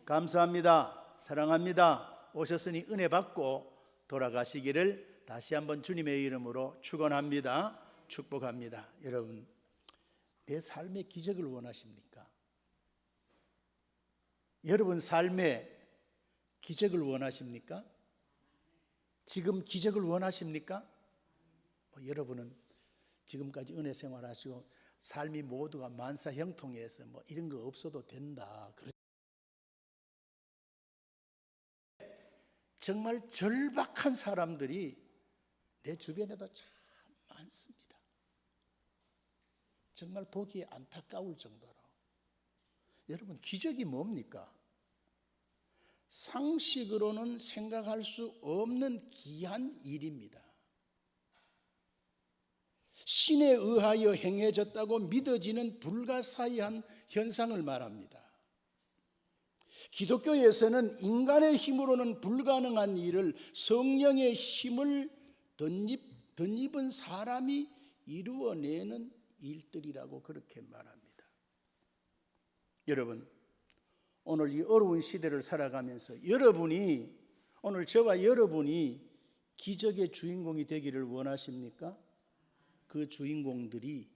감사합니다. 사랑합니다. 오셨으니 은혜 받고 돌아가시기를 다시 한번 주님의 이름으로 축원합니다. 축복합니다. 여러분, 내 삶의 기적을 원하십니까? 여러분 삶의 기적을 원하십니까? 지금 기적을 원하십니까? 여러분은 지금까지 은혜 생활하시고 삶이 모두가 만사 형통해서 이런 거 없어도 된다. 정말 절박한 사람들이 내 주변에도 참 많습니다. 정말 보기에 안타까울 정도로. 여러분, 기적이 뭡니까? 상식으로는 생각할 수 없는 귀한 일입니다. 신에 의하여 행해졌다고 믿어지는 불가사의한 현상을 말합니다. 기독교에서는 인간의 힘으로는 불가능한 일을 성령의 힘을 덧입은 사람이 이루어내는 일들이라고 그렇게 말합니다. 여러분, 오늘 이 어려운 시대를 살아가면서 오늘 저와 여러분이 기적의 주인공이 되기를 원하십니까? 그 주인공들이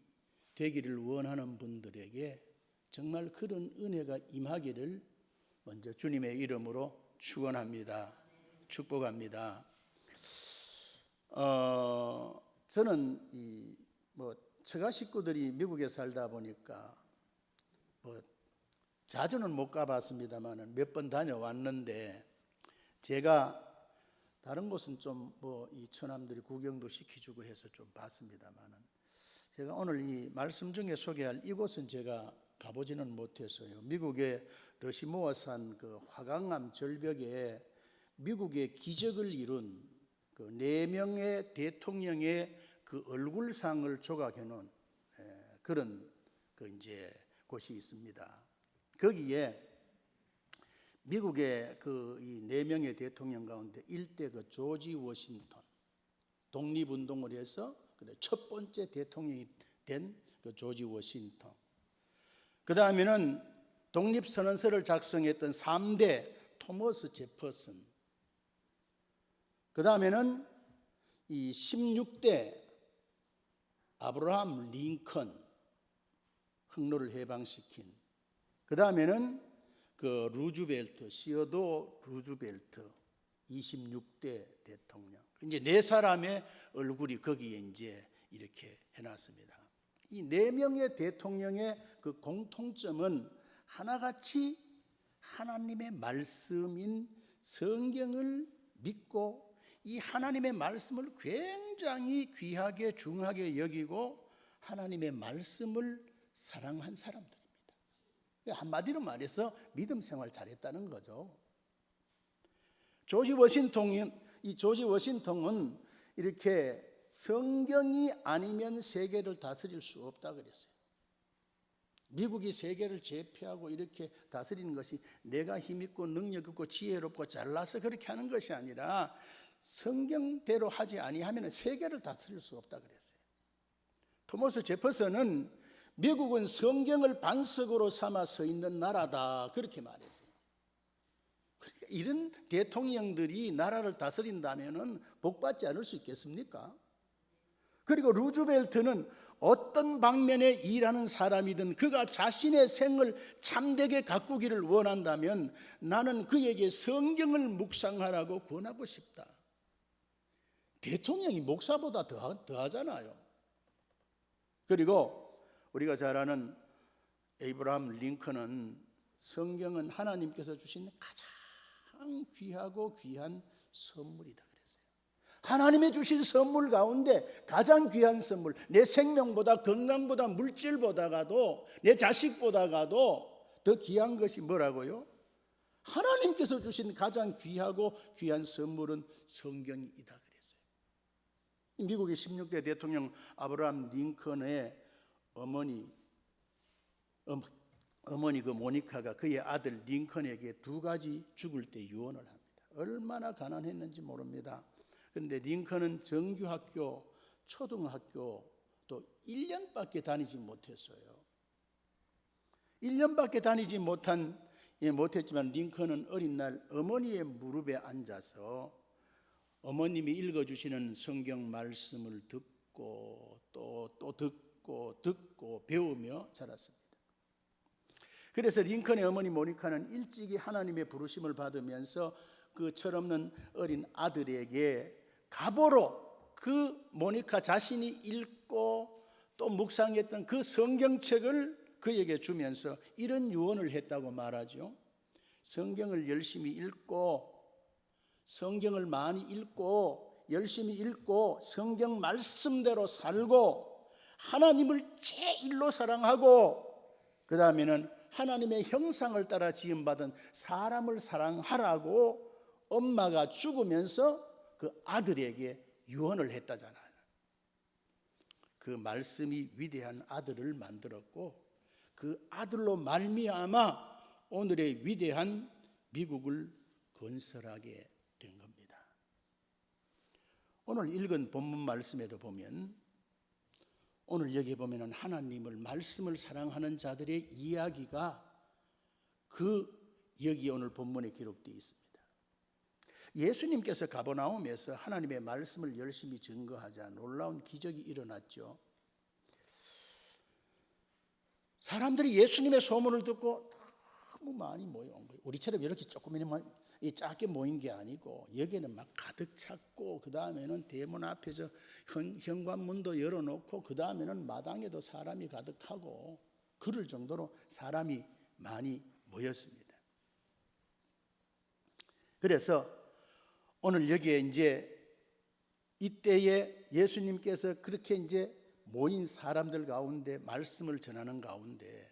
되기를 원하는 분들에게 정말 그런 은혜가 임하기를 먼저 주님의 이름으로 축원합니다. 축복합니다. 저는 처가 식구들이 미국에 살다 보니까 자주는 못 가봤습니다만은 몇 번 다녀왔는데, 제가 다른 곳은 좀 이 처남들이 구경도 시켜주고 해서 좀 봤습니다만은, 제가 오늘 이 말씀 중에 소개할 이곳은 제가 가보지는 못했어요. 미국의 러시모어산 그 화강암 절벽에 미국의 기적을 이룬 그 4명의 대통령의 그 얼굴상을 조각해 놓은 그런 곳이 있습니다. 거기에 미국의 이 4명의 대통령 가운데 일대 그 조지 워싱턴, 독립운동을 해서 첫 번째 대통령이 된 그 조지 워싱턴, 그 다음에는 독립선언서를 작성했던 3대 토머스 제퍼슨, 그 다음에는 이 16대 아브라함 링컨, 흑로를 해방시킨, 그 다음에는 그 루즈벨트, 시어도 루즈벨트 26대 대통령, 이제 4사람의 얼굴이 거기에 이제 이렇게 해놨습니다. 이 4명의 대통령의 그 공통점은 하나같이 하나님의 말씀인 성경을 믿고 이 하나님의 말씀을 굉장히 귀하게 중하게 여기고 하나님의 말씀을 사랑한 사람들입니다. 한마디로 말해서 믿음 생활 잘했다는 거죠. 조지 워싱턴은 이렇게 성경이 아니면 세계를 다스릴 수 없다 그랬어요. 미국이 세계를 제패하고 이렇게 다스리는 것이 내가 힘있고 능력 있고 지혜롭고 잘나서 그렇게 하는 것이 아니라 성경대로 하지 아니하면 세계를 다스릴 수 없다 그랬어요. 토머스 제퍼슨은 미국은 성경을 반석으로 삼아 서 있는 나라다 그렇게 말했어요. 그러니까 이런 대통령들이 나라를 다스린다면 복받지 않을 수 있겠습니까? 그리고 루즈벨트는 어떤 방면에 일하는 사람이든 그가 자신의 생을 참되게 가꾸기를 원한다면 나는 그에게 성경을 묵상하라고 권하고 싶다. 대통령이 목사보다 더하잖아요. 그리고 우리가 잘 아는 에이브라함 링컨은 성경은 하나님께서 주신 가장 귀하고 귀한 선물이다 그랬어요. 하나님의 주신 선물 가운데 가장 귀한 선물, 내 생명보다 건강보다 물질보다가도 내 자식보다가도 더 귀한 것이 뭐라고요? 하나님께서 주신 가장 귀하고 귀한 선물은 성경이다 그랬어요. 미국의 16대 대통령 아브라함 링컨의 어머니 그 모니카가 그의 아들 링컨에게 2가지 죽을 때 유언을 합니다. 얼마나 가난했는지 모릅니다. 그런데 링컨은 정규학교, 초등학교 또 1년밖에 다니지 못했어요. 1년밖에 다니지 못한 못했지만 링컨은 어린 날 어머니의 무릎에 앉아서 어머님이 읽어주시는 성경 말씀을 듣고 또 듣고 배우며 자랐습니다. 그래서 링컨의 어머니 모니카는 일찍이 하나님의 부르심을 받으면서 그 철없는 어린 아들에게 가보로 그 모니카 자신이 읽고 또 묵상했던 그 성경책을 그에게 주면서 이런 유언을 했다고 말하죠. 성경을 열심히 읽고 성경을 많이 읽고 열심히 읽고 성경 말씀대로 살고 하나님을 제일로 사랑하고 그 다음에는 하나님의 형상을 따라 지음받은 사람을 사랑하라고 엄마가 죽으면서 그 아들에게 유언을 했다잖아요. 그 말씀이 위대한 아들을 만들었고 그 아들로 말미암아 오늘의 위대한 미국을 건설하게 된 겁니다. 오늘 읽은 본문 말씀에도 보면 오늘 여기 보면은 하나님을 말씀을 사랑하는 자들의 이야기가 여기 오늘 본문에 기록되어 있습니다. 예수님께서 가버나움에서 하나님의 말씀을 열심히 증거하자 놀라운 기적이 일어났죠. 사람들이 예수님의 소문을 듣고 너무 많이 모여온 거예요. 우리처럼 이렇게 조금이나 작게 모인 게 아니고 여기는 막 가득 찼고 그 다음에는 대문 앞에 현관문도 열어놓고 그 다음에는 마당에도 사람이 가득하고 그럴 정도로 사람이 많이 모였습니다. 그래서 오늘 여기에 이제 이때에 예수님께서 그렇게 이제 모인 사람들 가운데 말씀을 전하는 가운데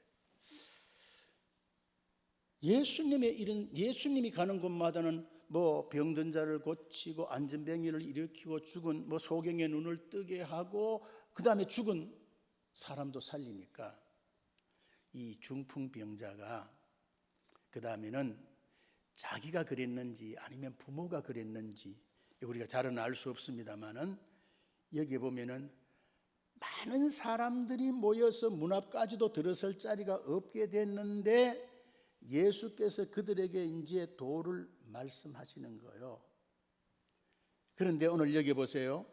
예수님이 가는 곳마다는 뭐 병든 자를 고치고 안전병이를 일으키고 죽은 소경의 눈을 뜨게 하고 그 다음에 죽은 사람도 살리니까 이 중풍병자가 그 다음에는 자기가 그랬는지 아니면 부모가 그랬는지 우리가 잘은 알 수 없습니다만은 여기에 보면은 많은 사람들이 모여서 문 앞까지도 들어설 자리가 없게 됐는데 예수께서 그들에게 이제 도를 말씀하시는 거예요. 그런데 오늘 여기 보세요.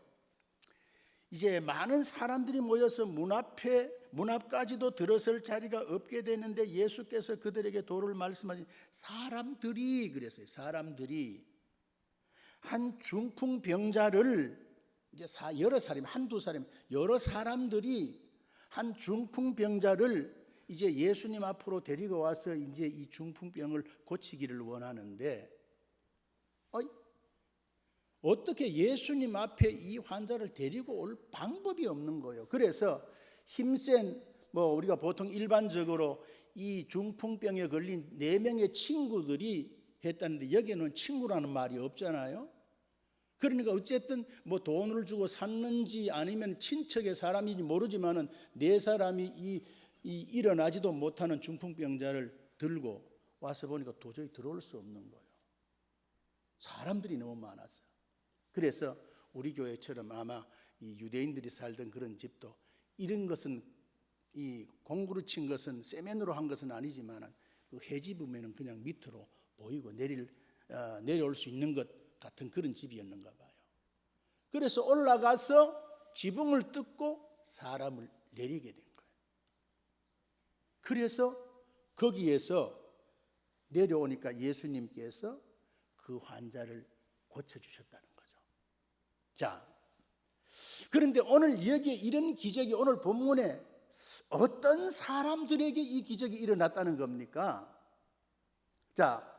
이제 많은 사람들이 모여서 문 앞까지도 들어설 자리가 없게 되는데 예수께서 그들에게 도를 말씀하신 사람들이 그랬어요. 사람들이 한 중풍병자를 이제 여러 사람, 한두 사람, 여러 사람들이 한 중풍병자를 이제 예수님 앞으로 데리고 와서 이제 이 중풍병을 고치기를 원하는데 어떻게 예수님 앞에 이 환자를 데리고 올 방법이 없는 거예요. 그래서 힘센 우리가 보통 일반적으로 이 중풍병에 걸린 4명의 친구들이 했다는데 여기는 친구라는 말이 없잖아요. 그러니까 어쨌든 돈을 주고 샀는지 아니면 친척의 사람인지 모르지만은 4사람이 일어나지도 못하는 중풍병자를 들고 와서 보니까 도저히 들어올 수 없는 거예요. 사람들이 너무 많았어요. 그래서 우리 교회처럼 아마 이 유대인들이 살던 그런 집도 이런 것은 이 공구로 친 것은 세면으로 한 것은 아니지만 그 해집으면 그냥 밑으로 보이고 내려올 수 있는 것 같은 그런 집이었는가 봐요. 그래서 올라가서 지붕을 뜯고 사람을 내리게 된 거예요. 그래서 거기에서 내려오니까 예수님께서 그 환자를 고쳐주셨다는 거죠. 자, 그런데 오늘 여기에 이런 기적이 오늘 본문에 어떤 사람들에게 이 기적이 일어났다는 겁니까? 자,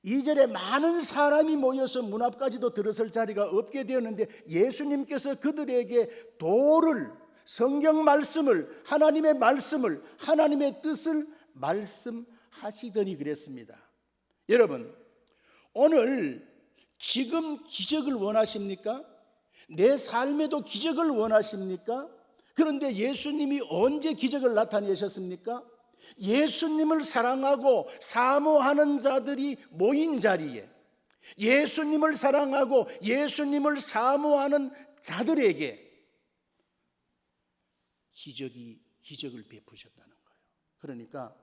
2절에 많은 사람이 모여서 문 앞까지도 들어설 자리가 없게 되었는데 예수님께서 그들에게 도를, 성경 말씀을, 하나님의 말씀을, 하나님의 뜻을 말씀하시더니 그랬습니다. 여러분, 오늘 지금 기적을 원하십니까? 내 삶에도 기적을 원하십니까? 그런데 예수님이 언제 기적을 나타내셨습니까? 예수님을 사랑하고 사모하는 자들이 모인 자리에, 예수님을 사랑하고 예수님을 사모하는 자들에게 기적을 베푸셨다는 거예요. 그러니까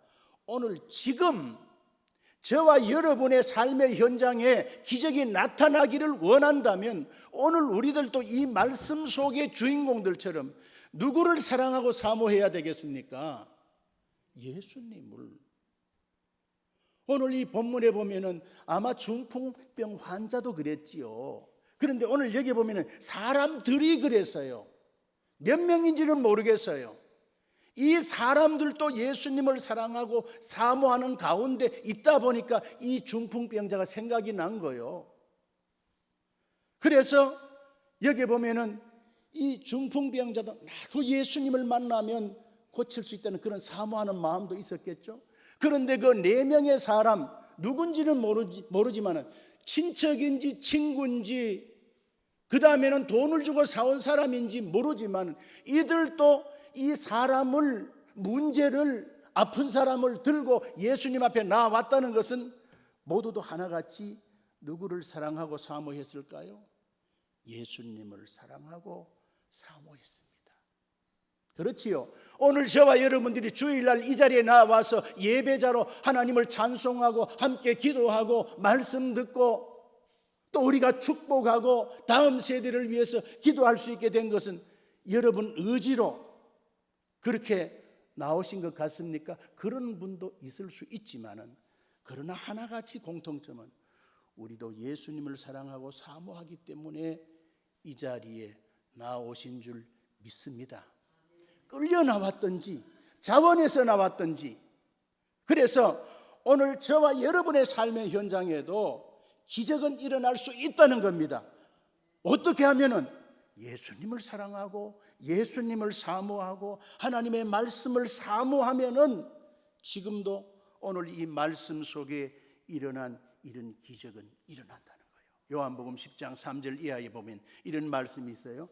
오늘 지금 저와 여러분의 삶의 현장에 기적이 나타나기를 원한다면 오늘 우리들도 이 말씀 속의 주인공들처럼 누구를 사랑하고 사모해야 되겠습니까? 예수님을. 오늘 이 본문에 보면은 아마 중풍병 환자도 그랬지요. 그런데 오늘 여기 보면은 사람들이 그랬어요. 몇 명인지는 모르겠어요. 이 사람들도 예수님을 사랑하고 사모하는 가운데 있다 보니까 이 중풍병자가 생각이 난 거예요. 그래서 여기 보면은 이 중풍병자도 나도 예수님을 만나면 고칠 수 있다는 그런 사모하는 마음도 있었겠죠. 그런데 그 4명의 사람 누군지는 모르지만 친척인지 친구인지 그 다음에는 돈을 주고 사온 사람인지 모르지만 이들도 이 사람을, 문제를, 아픈 사람을 들고 예수님 앞에 나왔다는 것은 모두도 하나같이 누구를 사랑하고 사모했을까요? 예수님을 사랑하고 사모했습니다. 그렇지요. 오늘 저와 여러분들이 주일날 이 자리에 나와서 예배자로 하나님을 찬송하고 함께 기도하고 말씀 듣고 또 우리가 축복하고 다음 세대를 위해서 기도할 수 있게 된 것은 여러분 의지로 그렇게 나오신 것 같습니까? 그런 분도 있을 수 있지만은 그러나 하나같이 공통점은 우리도 예수님을 사랑하고 사모하기 때문에 이 자리에 나오신 줄 믿습니다. 끌려 나왔든지 자원에서 나왔든지. 그래서 오늘 저와 여러분의 삶의 현장에도 기적은 일어날 수 있다는 겁니다. 어떻게 하면은 예수님을 사랑하고 예수님을 사모하고 하나님의 말씀을 사모하면은 지금도 오늘 이 말씀 속에 일어난 이런 기적은 일어난다는 거예요. 요한복음 10장 3절 이하에 보면 이런 말씀이 있어요.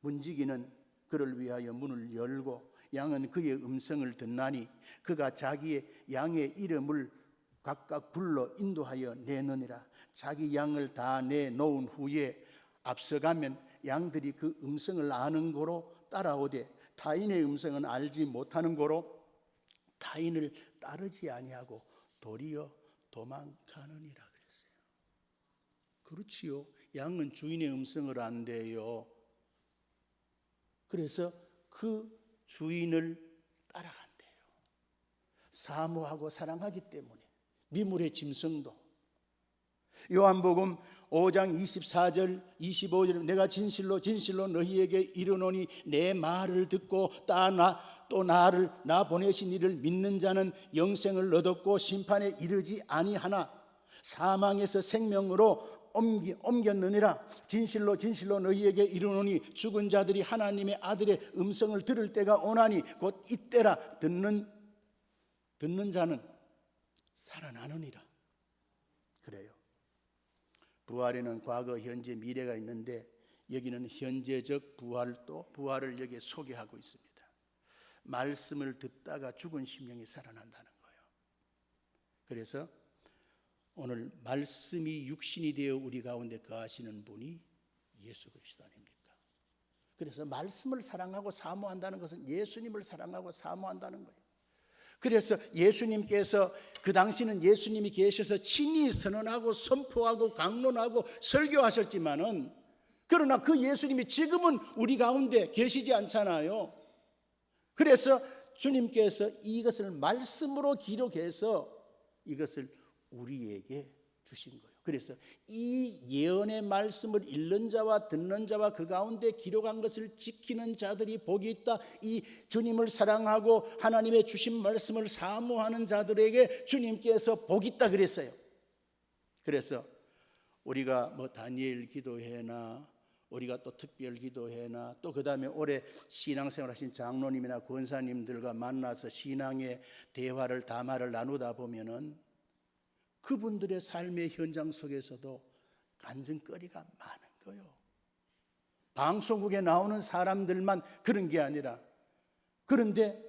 문지기는 그를 위하여 문을 열고 양은 그의 음성을 듣나니 그가 자기의 양의 이름을 각각 불러 인도하여 내느니라. 자기 양을 다 내놓은 후에 앞서가면 양들이 그 음성을 아는 고로 따라오되 타인의 음성은 알지 못하는 고로 타인을 따르지 아니하고 도리어 도망가느니라 그랬어요. 그렇지요. 양은 주인의 음성을 안대요. 그래서 그 주인을 따라간대요. 사모하고 사랑하기 때문에 미물의 짐승도. 요한복음 5장 24절 25절 내가 진실로 진실로 너희에게 이르노니 내 말을 듣고 또 나를 나 보내신 이를 믿는 자는 영생을 얻었고 심판에 이르지 아니하나 사망에서 생명으로 옮겼느니라. 진실로 진실로 너희에게 이르노니 죽은 자들이 하나님의 아들의 음성을 들을 때가 오나니 곧 이때라. 듣는 자는 살아나느니라. 그래요. 부활에는 과거, 현재, 미래가 있는데 여기는 현재적 부활을 여기에 소개하고 있습니다. 말씀을 듣다가 죽은 심령이 살아난다는 거예요. 그래서 오늘 말씀이 육신이 되어 우리 가운데 거하시는 분이 예수 그리스도 아닙니까? 그래서 말씀을 사랑하고 사모한다는 것은 예수님을 사랑하고 사모한다는 거예요. 그래서 예수님께서 그 당시는 예수님이 계셔서 친히 선언하고 선포하고 강론하고 설교하셨지만은 그러나 그 예수님이 지금은 우리 가운데 계시지 않잖아요. 그래서 주님께서 이것을 말씀으로 기록해서 이것을 우리에게 주신 거예요. 그래서 이 예언의 말씀을 읽는 자와 듣는 자와 그 가운데 기록한 것을 지키는 자들이 복이 있다. 이 주님을 사랑하고 하나님의 주신 말씀을 사모하는 자들에게 주님께서 복이 있다 그랬어요. 그래서 우리가 다니엘 기도회나 우리가 또 특별 기도회나 또 그 다음에 올해 신앙생활 하신 장로님이나 권사님들과 만나서 신앙의 대화를 담화를 나누다 보면은 그분들의 삶의 현장 속에서도 간증거리가 많은 거예요. 방송국에 나오는 사람들만 그런 게 아니라 그런데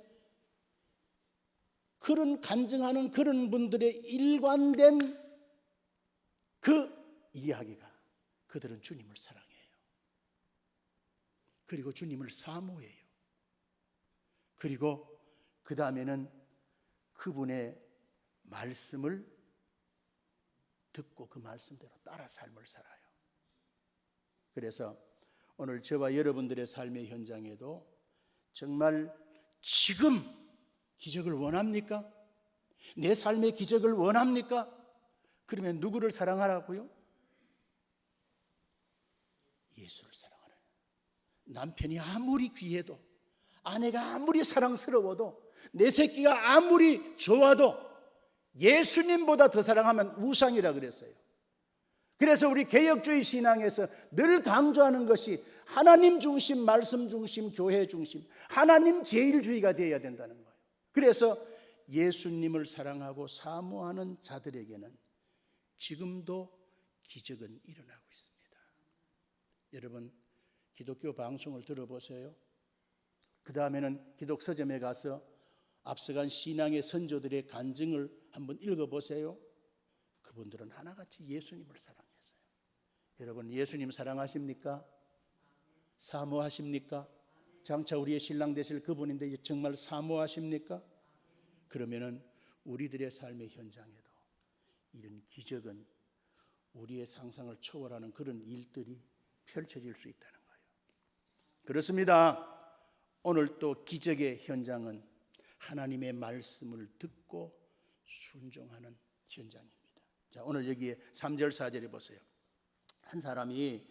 그런 간증하는 그런 분들의 일관된 그 이야기가 그들은 주님을 사랑해요. 그리고 주님을 사모해요. 그리고 그 다음에는 그분의 말씀을 듣고 그 말씀대로 따라 삶을 살아요. 그래서 오늘 저와 여러분들의 삶의 현장에도 정말 지금 기적을 원합니까? 내 삶의 기적을 원합니까? 그러면 누구를 사랑하라고요? 예수를 사랑하라. 남편이 아무리 귀해도, 아내가 아무리 사랑스러워도, 내 새끼가 아무리 좋아도 예수님보다 더 사랑하면 우상이라 그랬어요. 그래서 우리 개혁주의 신앙에서 늘 강조하는 것이 하나님 중심, 말씀 중심, 교회 중심, 하나님 제일주의가 되어야 된다는 거예요. 그래서 예수님을 사랑하고 사모하는 자들에게는 지금도 기적은 일어나고 있습니다. 여러분, 기독교 방송을 들어보세요. 그 다음에는 기독 서점에 가서 앞서간 신앙의 선조들의 간증을 한번 읽어보세요. 그분들은 하나같이 예수님을 사랑했어요. 여러분, 예수님 사랑하십니까? 사모하십니까? 장차 우리의 신랑 되실 그분인데 정말 사모하십니까? 그러면은 우리들의 삶의 현장에도 이런 기적은 우리의 상상을 초월하는 그런 일들이 펼쳐질 수 있다는 거예요. 그렇습니다. 오늘 또 기적의 현장은 하나님의 말씀을 듣고 순종하는 현장입니다. 자, 오늘 여기에 3절 4절에 보세요. 한 사람이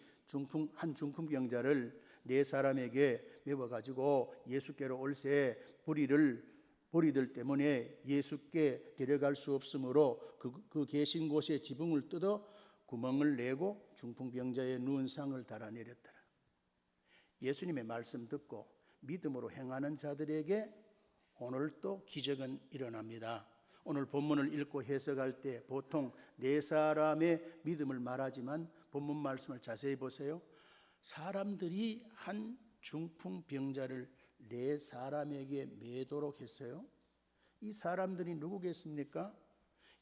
한 중풍병자를 네 사람에게 메워가지고 예수께로 올세 보리들 때문에 예수께 데려갈 수 없으므로 그 계신 곳에 지붕을 뜯어 구멍을 내고 중풍병자의 누운 상을 달아내렸더라. 예수님의 말씀 듣고 믿음으로 행하는 자들에게 오늘 또 기적은 일어납니다. 오늘 본문을 읽고 해석할 때 보통 네 사람의 믿음을 말하지만 본문 말씀을 자세히 보세요. 사람들이 한 중풍병자를 네 사람에게 매도록 했어요. 이 사람들이 누구겠습니까?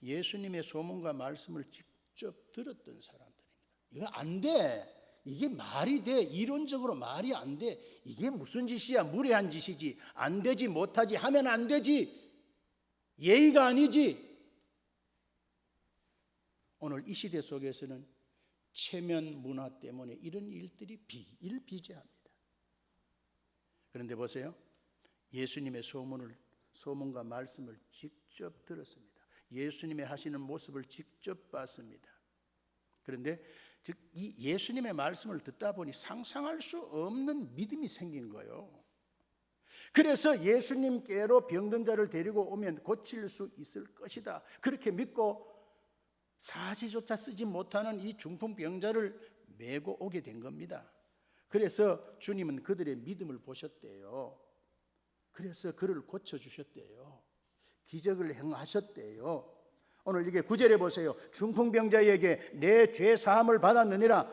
예수님의 소문과 말씀을 직접 들었던 사람들입니다. 이거 안 돼. 이게 말이 돼. 이론적으로 말이 안 돼. 이게 무슨 짓이야? 무례한 짓이지. 안 되지, 못하지, 하면 안 되지. 예의가 아니지. 오늘 이 시대 속에서는 체면 문화 때문에 이런 일들이 비일비재합니다. 그런데 보세요. 예수님의 소문과 말씀을 직접 들었습니다. 예수님의 하시는 모습을 직접 봤습니다. 그런데 즉 이 예수님의 말씀을 듣다 보니 상상할 수 없는 믿음이 생긴 거예요. 그래서 예수님께로 병든 자를 데리고 오면 고칠 수 있을 것이다. 그렇게 믿고 사지조차 쓰지 못하는 이 중풍병자를 메고 오게 된 겁니다. 그래서 주님은 그들의 믿음을 보셨대요. 그래서 그를 고쳐주셨대요. 기적을 행하셨대요. 오늘 이게 9절에 보세요. 중풍병자에게 내 죄 사함을 받았느니라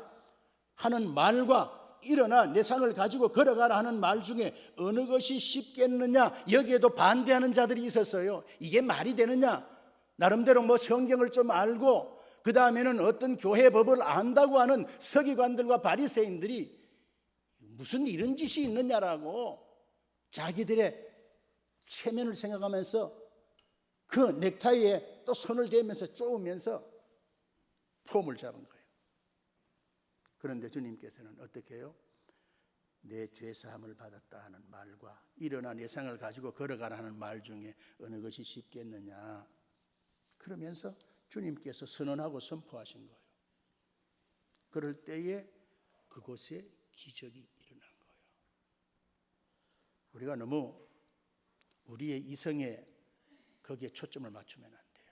하는 말과 일어나 내 상을 가지고 걸어가라 하는 말 중에 어느 것이 쉽겠느냐, 여기에도 반대하는 자들이 있었어요. 이게 말이 되느냐, 나름대로 뭐 성경을 좀 알고 그 다음에는 어떤 교회 법을 안다고 하는 서기관들과 바리새인들이 무슨 이런 짓이 있느냐라고 자기들의 체면을 생각하면서 그 넥타이에 또 손을 대면서 쪼으면서 폼을 잡은 거예요. 그런데 주님께서는 어떻게 해요? 내 죄사함을 받았다 하는 말과 일어나 내 상을 가지고 걸어가라 하는 말 중에 어느 것이 쉽겠느냐, 그러면서 주님께서 선언하고 선포하신 거예요. 그럴 때에 그곳에 기적이 일어난 거예요. 우리가 너무 우리의 이성에 거기에 초점을 맞추면 안 돼요.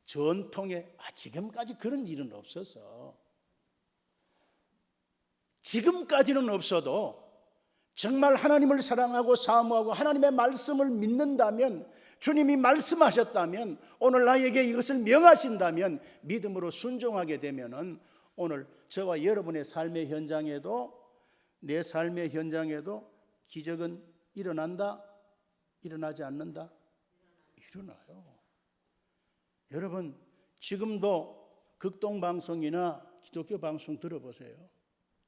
전통에 지금까지 그런 일은 없어서, 지금까지는 없어도 정말 하나님을 사랑하고 사모하고 하나님의 말씀을 믿는다면, 주님이 말씀하셨다면, 오늘 나에게 이것을 명하신다면 믿음으로 순종하게 되면은 오늘 저와 여러분의 삶의 현장에도, 내 삶의 현장에도 기적은 일어난다? 일어나지 않는다? 일어나요. 여러분, 지금도 극동방송이나 기독교 방송 들어보세요.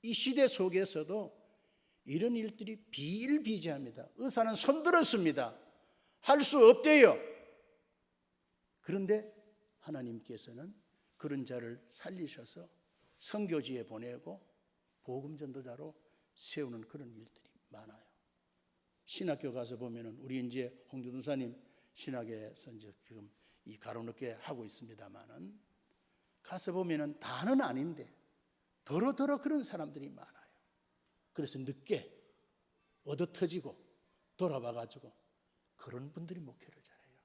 이 시대 속에서도 이런 일들이 비일비재합니다. 의사는 손들었습니다. 할 수 없대요. 그런데 하나님께서는 그런 자를 살리셔서 선교지에 보내고 복음 전도자로 세우는 그런 일들이 많아요. 신학교 가서 보면은 우리 이제 홍준사님 신학에서 이제 지금 이 가로늦게 하고 있습니다만은 가서 보면은 다는 아닌데 더러 그런 사람들이 많아요. 그래서 늦게 얻어터지고 돌아와가지고 그런 분들이 목회를 잘해요.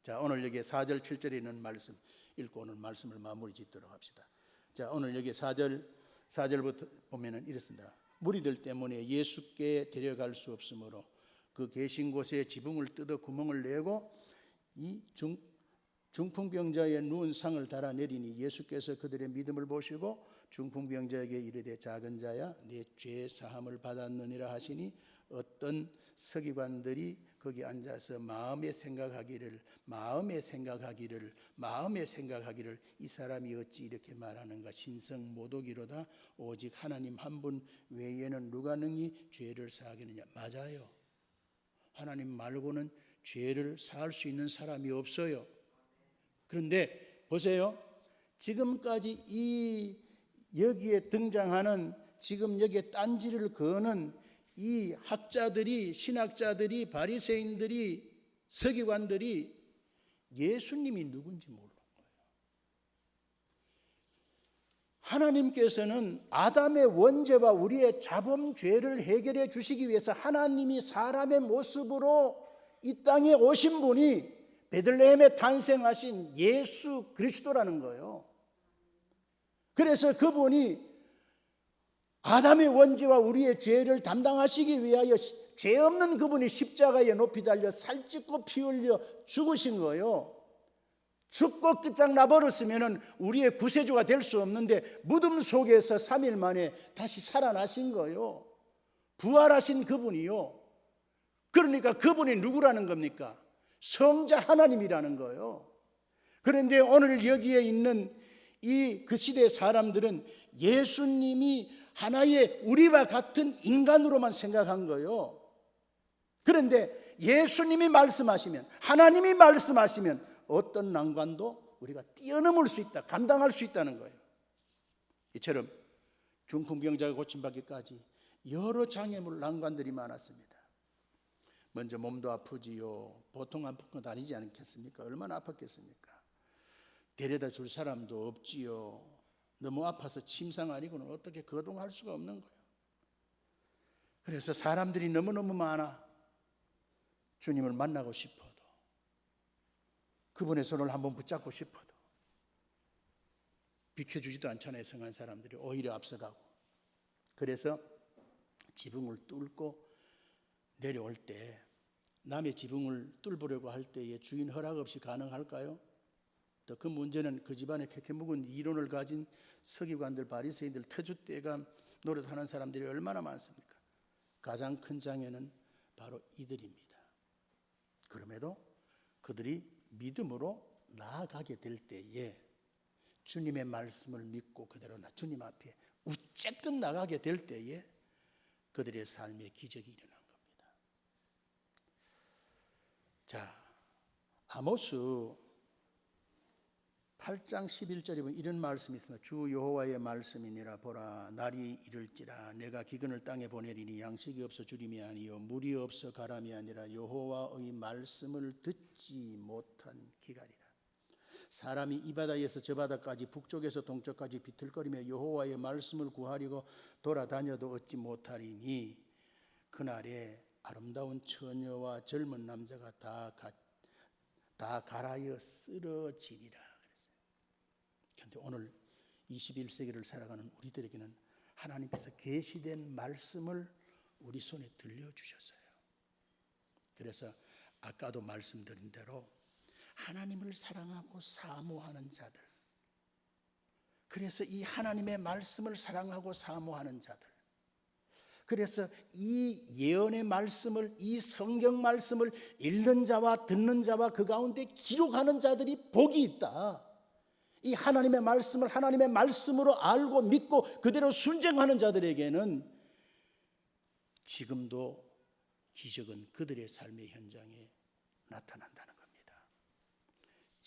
자, 오늘 여기 4절 7절에 있는 말씀 읽고 오늘 말씀을 마무리 짓도록 합시다. 자, 오늘 여기 4절부터 보면은 이렇습니다. 무리들 때문에 예수께 데려갈 수 없으므로 그 계신 곳에 지붕을 뜯어 구멍을 내고 이 중풍병자의 누운 상을 달아내리니 예수께서 그들의 믿음을 보시고 중풍병자에게 이르되 작은 자야 네 죄 사함을 받았느니라 하시니 어떤 서기관들이 거기 앉아서 마음에 생각하기를 이 사람이 어찌 이렇게 말하는가 신성 모독이로다 오직 하나님 한 분 외에는 누가 능히 죄를 사하겠느냐. 맞아요. 하나님 말고는 죄를 사할 수 있는 사람이 없어요. 그런데 보세요. 지금까지 이 여기에 등장하는 지금 여기에 딴지를 거는 이 학자들이 신학자들이 바리새인들이 서기관들이 예수님이 누군지 모르는 거예요. 하나님께서는 아담의 원죄와 우리의 자범 죄를 해결해 주시기 위해서 하나님이 사람의 모습으로 이 땅에 오신 분이 베들레헴에 탄생하신 예수 그리스도라는 거예요. 그래서 그분이 아담의 원죄와 우리의 죄를 담당하시기 위하여 죄 없는 그분이 십자가에 높이 달려 살찌고 피 흘려 죽으신 거예요. 죽고 끝장 나버렸으면 우리의 구세주가 될 수 없는데 무덤 속에서 3일 만에 다시 살아나신 거예요. 부활하신 그분이요. 그러니까 그분이 누구라는 겁니까? 성자 하나님이라는 거예요. 그런데 오늘 여기에 있는 그 시대 사람들은 예수님이 하나의 우리와 같은 인간으로만 생각한 거예요. 그런데 예수님이 말씀하시면 하나님이 말씀하시면 어떤 난관도 우리가 뛰어넘을 수 있다, 감당할 수 있다는 거예요. 이처럼 중풍병자가 고침받기까지 여러 장애물 난관들이 많았습니다. 먼저 몸도 아프지요. 보통 아픈 건 아니지 않겠습니까? 얼마나 아팠겠습니까? 데려다 줄 사람도 없지요. 너무 아파서 침상 아니고는 어떻게 거동할 수가 없는 거예요. 그래서 사람들이 너무너무 많아. 주님을 만나고 싶어도 그분의 손을 한번 붙잡고 싶어도 비켜주지도 않잖아요. 성한 사람들이 오히려 앞서가고. 그래서 지붕을 뚫고 내려올 때 남의 지붕을 뚫으려고 할 때에 주인 허락 없이 가능할까요? 또 그 문제는 그 집안에 캐캐 묵은 이론을 가진 서기관들, 바리새인들, 터줏대감 노릇하는 사람들이 얼마나 많습니까? 가장 큰 장애는 바로 이들입니다. 그럼에도 그들이 믿음으로 나아가게 될 때에 주님의 말씀을 믿고 그대로 주님 앞에 어쨌든 나가게 될 때에 그들의 삶에 기적이 일어난 겁니다. 자, 아모스 8장 11절에 보면 이런 말씀이 있습니다. 주 여호와의 말씀이니라. 보라 날이 이를지라 내가 기근을 땅에 보내리니 양식이 없어 주림이 아니요 물이 없어 가람이 아니라 여호와의 말씀을 듣지 못한 기갈이라. 사람이 이 바다에서 저 바다까지 북쪽에서 동쪽까지 비틀거리며 여호와의 말씀을 구하려고 돌아다녀도 얻지 못하리니 그날에 아름다운 처녀와 젊은 남자가 다 갈아여 쓰러지리라. 그런데 오늘 21세기를 살아가는 우리들에게는 하나님께서 계시된 말씀을 우리 손에 들려주셨어요. 그래서 아까도 말씀드린 대로 하나님을 사랑하고 사모하는 자들, 그래서 이 하나님의 말씀을 사랑하고 사모하는 자들, 그래서 이 예언의 말씀을, 이 성경 말씀을 읽는 자와 듣는 자와 그 가운데 기록하는 자들이 복이 있다. 이 하나님의 말씀을 하나님의 말씀으로 알고 믿고 그대로 순종하는 자들에게는 지금도 기적은 그들의 삶의 현장에 나타난다는 겁니다.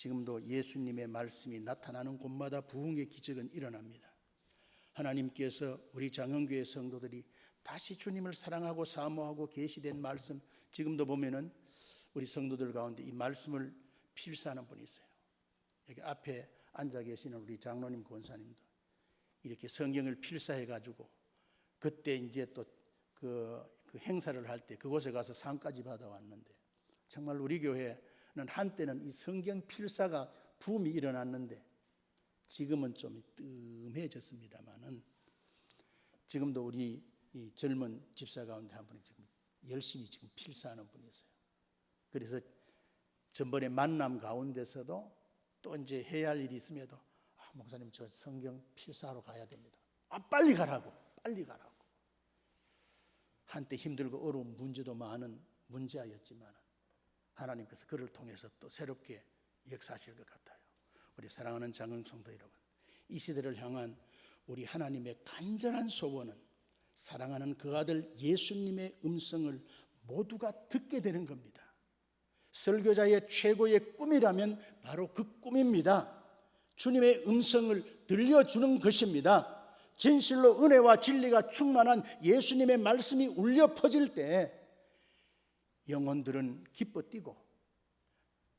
지금도 예수님의 말씀이 나타나는 곳마다 부흥의 기적은 일어납니다. 하나님께서 우리 장흥교회 성도들이 다시 주님을 사랑하고 사모하고 계시된 말씀, 지금도 보면은 우리 성도들 가운데 이 말씀을 필사하는 분이 있어요. 여기 앞에 앉아 계시는 우리 장로님, 권사님도 이렇게 성경을 필사해 가지고 그때 이제 또 그 행사를 할 때 그곳에 가서 상까지 받아왔는데, 정말 우리 교회는 한때는 이 성경 필사가 붐이 일어났는데 지금은 좀 뜸해졌습니다만은 지금도 우리 이 젊은 집사 가운데 한 분이 지금 열심히 지금 필사하는 분이 있어요. 그래서 전번에 만남 가운데서도 또 이제 해야 할 일이 있음에도 목사님 저 성경 필사하러 가야 됩니다. 빨리 가라고. 한때 힘들고 어려운 문제도 많은 문제였지만 하나님께서 그를 통해서 또 새롭게 역사하실 것 같아요. 우리 사랑하는 장흥 성도 여러분, 이 시대를 향한 우리 하나님의 간절한 소원은 사랑하는 그 아들 예수님의 음성을 모두가 듣게 되는 겁니다. 설교자의 최고의 꿈이라면 바로 그 꿈입니다. 주님의 음성을 들려주는 것입니다. 진실로 은혜와 진리가 충만한 예수님의 말씀이 울려 퍼질 때 영혼들은 기뻐 뛰고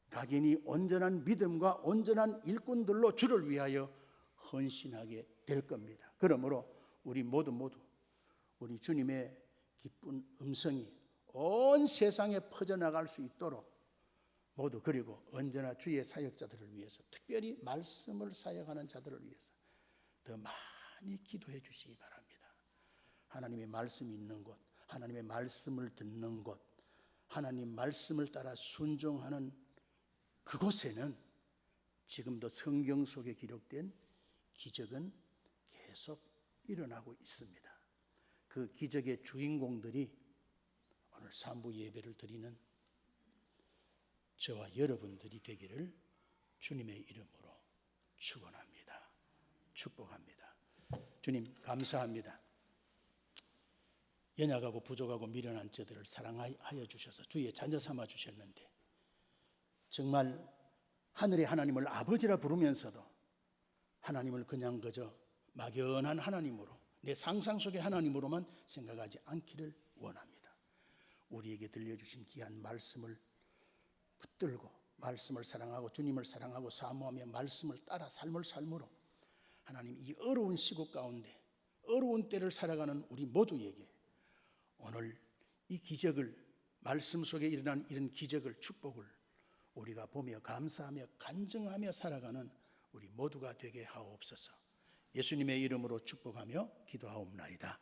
각인이 온전한 믿음과 온전한 일꾼들로 주를 위하여 헌신하게 될 겁니다. 그러므로 우리 모두 우리 주님의 기쁜 음성이 온 세상에 퍼져나갈 수 있도록 모두, 그리고 언제나 주의 사역자들을 위해서, 특별히 말씀을 사역하는 자들을 위해서 더 많이 기도해 주시기 바랍니다. 하나님의 말씀이 있는 곳, 하나님의 말씀을 듣는 곳, 하나님 말씀을 따라 순종하는 그곳에는 지금도 성경 속에 기록된 기적은 계속 일어나고 있습니다. 그 기적의 주인공들이 오늘 산부 예배를 드리는 저와 여러분들이 되기를 주님의 이름으로 축원합니다. 축복합니다. 주님 감사합니다. 연약하고 부족하고 미련한 저들을 사랑하여 주셔서 주의 자녀 삼아 주셨는데, 정말 하늘의 하나님을 아버지라 부르면서도 하나님을 그냥 그저 막연한 하나님으로, 내 상상 속의 하나님으로만 생각하지 않기를 원합니다. 우리에게 들려주신 귀한 말씀을 붙들고 말씀을 사랑하고 주님을 사랑하고 사모하며 말씀을 따라 삶을 삶으로 하나님, 이 어려운 시국 가운데 어려운 때를 살아가는 우리 모두에게 오늘 이 기적을, 말씀 속에 일어난 이런 기적을, 축복을 우리가 보며 감사하며 간증하며 살아가는 우리 모두가 되게 하옵소서. 예수님의 이름으로 축복하며 기도하옵나이다.